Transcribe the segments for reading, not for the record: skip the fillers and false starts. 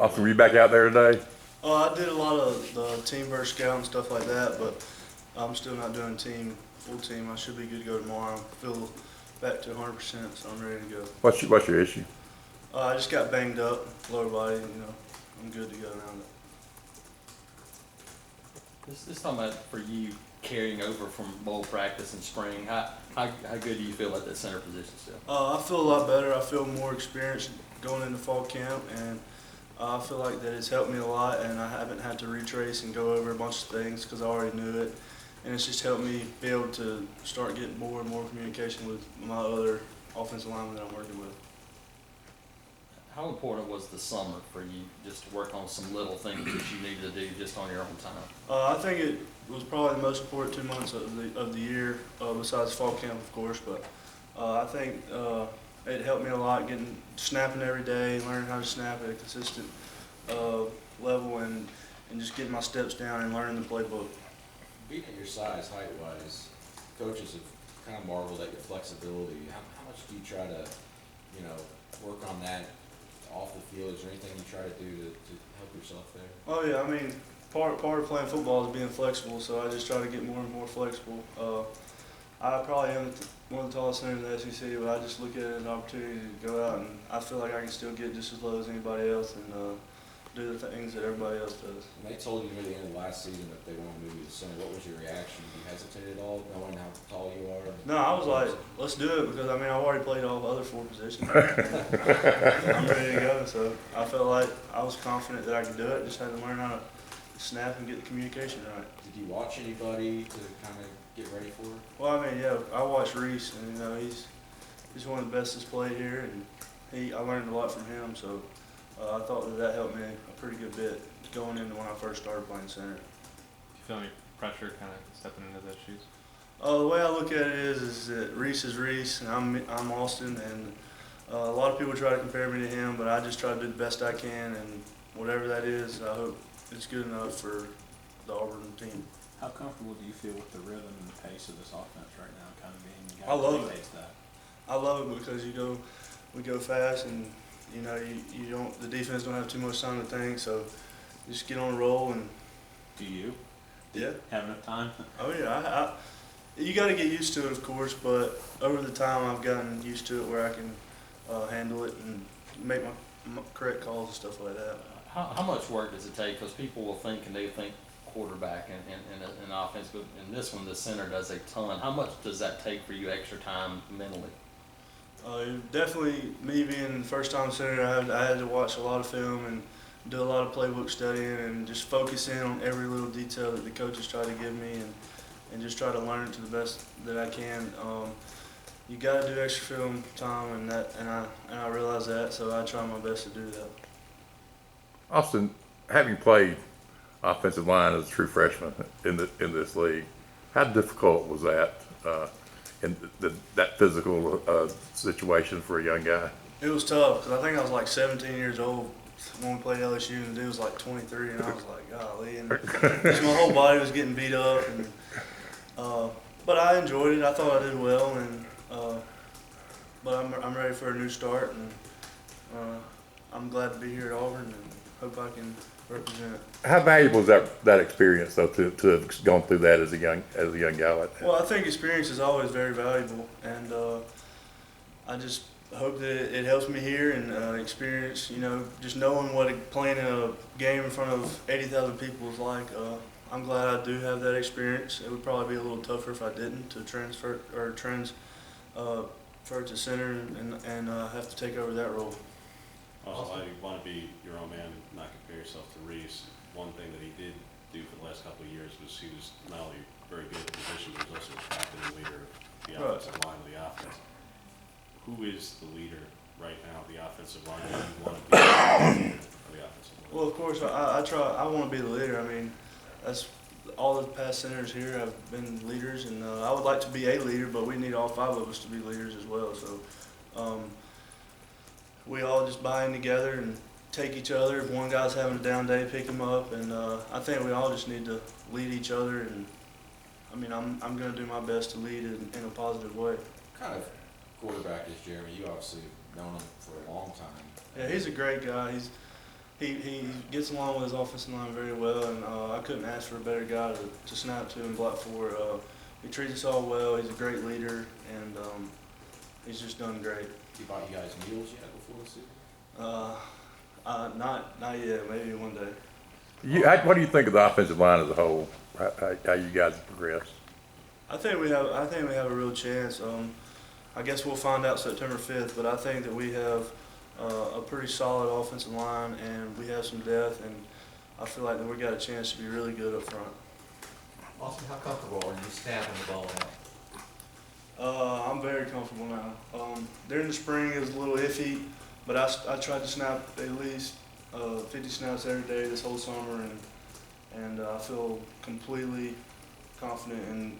Austin, were you back out there today? I did a lot of the team versus scout and stuff like that, but I'm still not doing full team. I should be good to go tomorrow. I feel back to 100%, so I'm ready to go. What's your issue? I just got banged up, lower body, I'm good to go now. This talking about for you carrying over from bowl practice in spring. How good do you feel at that center position still? I feel a lot better. I feel more experienced going into fall camp, and I feel like that it's helped me a lot, and I haven't had to retrace and go over a bunch of things because I already knew it. And it's just helped me be able to start getting more and more communication with my other offensive linemen that I'm working with. How important was the summer for you just to work on some little things that you needed to do just on your own time? I think it was probably the most important 2 months of the year, besides fall camp, of course. But I think it helped me a lot snapping every day, learning how to snap at a consistent level, and just getting my steps down and learning the playbook. Being at your size, height-wise, coaches have kind of marveled at your flexibility. How much do you try to, work on that off the field? Is there anything you try to do to help yourself there? Oh yeah, I mean, part of playing football is being flexible, so I just try to get more and more flexible. I probably am one of the tallest centers in the SEC, but I just look at it as an opportunity to go out, and I feel like I can still get just as low as anybody else and do the things that everybody else does. When they told you near the end of last season that they wanted to move you to center, what was your reaction? Did you hesitate at all, knowing how tall you are? No, I was like, let's do it, because I mean, I've already played all the other 4 positions. I'm ready to go, so I felt like I was confident that I could do it. Just had to learn how to snap and get the communication right. Did you watch anybody to kind of get ready for it? Well, I mean, yeah, I watched Reese, and he's one of the best that's played here, and I learned a lot from him. So I thought that helped me a pretty good bit going into when I first started playing center. Do you feel any pressure kind of stepping into those shoes? The way I look at it is that Reese is Reese, and I'm Austin, and a lot of people try to compare me to him, but I just try to do the best I can, and whatever that is, I hope it's good enough for the Auburn team. How comfortable do you feel with the rhythm and the pace of this offense right now, kind of being the guy I love that it. dictates that? I love it because we go fast, and the defense don't have too much time to think, so just get on a roll. And Do you? yeah, Have enough time? oh yeah, you got to get used to it, of course, but over the time I've gotten used to it where I can handle it and make my correct calls and stuff like that. How much work does it take? Because people will think, and they think quarterback and offense, but in this one, the center does a ton. How much does that take for you extra time mentally? Definitely, me being first-time center, I had to watch a lot of film and do a lot of playbook studying and just focus in on every little detail that the coaches try to give me and just try to learn it to the best that I can. You got to do extra film time, and I realize that, so I try my best to do that. Austin, having played offensive line as a true freshman in this league, how difficult was that in that physical situation for a young guy? It was tough because I think I was like 17 years old when we played LSU, and the dude was like 23, and I was like, golly, and just my whole body was getting beat up, but I enjoyed it. I thought I did well, but I'm ready for a new start, and I'm glad to be here at Auburn, and hope I can represent. How valuable is that experience though to have gone through that as a young guy like that? Well, I think experience is always very valuable, and I just hope that it helps me here and experience, just knowing what playing in a game in front of 80,000 people is like. I'm glad I do have that experience. It would probably be a little tougher if I didn't to transfer to center and have to take over that role. Also, I want to be your own man, not compare yourself to Reese. One thing that he did do for the last couple of years was he was not only very good at the position, but he was also a captain and leader of the offensive line of the offense. Who is the leader right now of the offensive line? Who do you want to be the leader of the offensive line? Well, of course, I want to be the leader. I mean, that's all the past centers here have been leaders, and I would like to be a leader, but we need all 5 of us to be leaders as well. So we all just buy in together and take each other. If one guy's having a down day, pick him up, and I think we all just need to lead each other. And I mean, I'm going to do my best to lead in a positive way. What kind of quarterback is Jeremy? You obviously have known him for a long time. Yeah, he's a great guy. he gets along with his offensive line very well, and I couldn't ask for a better guy to snap to and block for. He treats us all well. He's a great leader, and he's just done great. He bought you guys meals yet before the season? Not yet. Maybe one day. What do you think of the offensive line as a whole? How you guys progress? I think we have a real chance. I guess we'll find out September 5th, but I think that we have a pretty solid offensive line, and we have some depth, and I feel like that we got a chance to be really good up front. Austin, how comfortable are you snapping the ball now? I'm very comfortable now. During the spring it was a little iffy, but I tried to snap at least 50 snaps every day this whole summer, and I feel completely confident in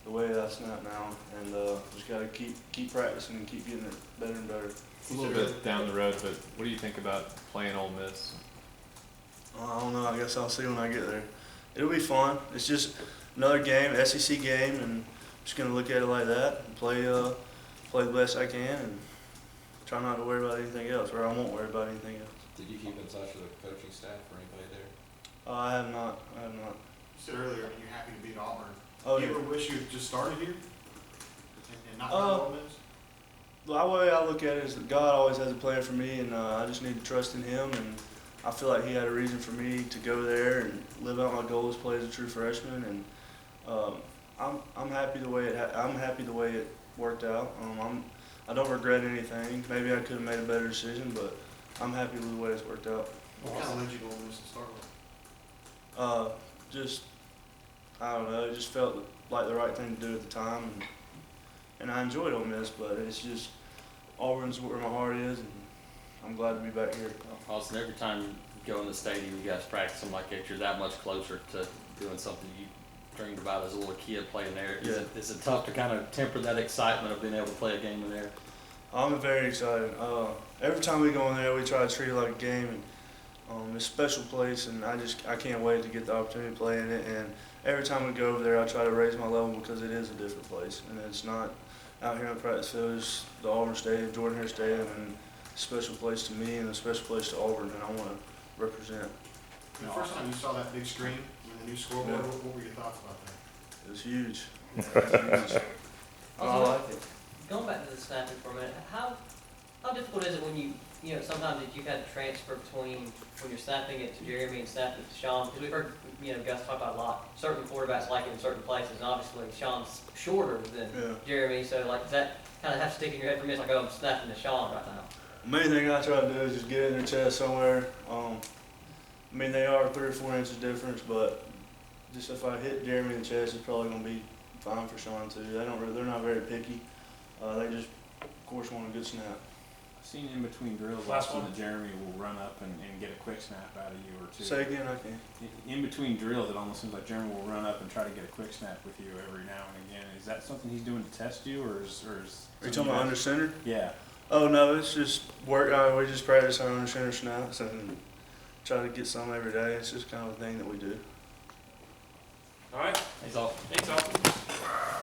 the way that I snap now, and just got to keep practicing and keep getting it better and better. A little bit down the road, but what do you think about playing Ole Miss? I don't know. I guess I'll see when I get there. It'll be fun. It's just another game, SEC game, and I'm just gonna look at it like that and play the best I can, and try not to worry about anything else, or I won't worry about anything else. Did you keep in touch with the coaching staff or anybody there? I have not. You said earlier, you're happy to beat Auburn. Oh, Do you yeah. ever wish you had just started here and not done Ole Miss? The way I look at it is that God always has a plan for me, and I just need to trust in Him. And I feel like He had a reason for me to go there and live out my goal as play as a true freshman. And I'm happy the way it worked out. I don't regret anything. Maybe I could have made a better decision, but I'm happy with the way it's worked out. What kind of led you to Ole Miss to start with? Just I don't know. It just felt like the right thing to do at the time, and I enjoyed Ole Miss, but it's just Auburn's where my heart is, and I'm glad to be back here. Austin, every time you go in the stadium, you guys practicing like that, you're that much closer to doing something you dreamed about as a little kid playing there. Is it tough to kind of temper that excitement of being able to play a game in there? I'm very excited. Every time we go in there, we try to treat it like a game, and it's a special place, and I can't wait to get the opportunity to play in it. And every time we go over there, I try to raise my level because it is a different place, and it's not out here on the practice field. It's the Auburn Stadium, Jordan Hare Stadium, and a special place to me and a special place to Auburn, and I want to represent. The first time you saw that big screen with the new scoreboard, Yeah. what were your thoughts about that? It was huge. It was huge. I like it. Going back to the snapping for a minute, how difficult is it when you know, sometimes that you've had to transfer between when you're snapping it to Jeremy and snapping it to Sean? Because we've heard, Gus talk about a lot. Certain quarterbacks like it in certain places, and obviously Sean's shorter than Jeremy, so like does that kind of have to stick in your head for me? It's like, oh, I'm snapping to Sean right now. The main thing I try to do is just get in their chest somewhere. They are 3 or 4 inches difference, but just if I hit Jeremy in the chest, it's probably going to be fine for Sean too. They're not very picky. They just, of course, want a good snap. I've seen in between drills, Austin, that Jeremy will run up and get a quick snap out of you or two. Say again, I can. In between drills, it almost seems like Jeremy will run up and try to get a quick snap with you every now and again. Is that something he's doing to test you, or is? Are you talking about under center? Yeah. Oh no, it's just work. We just practice our under center snaps and try to get some every day. It's just kind of a thing that we do. All right. Thanks all. Thanks, Austin.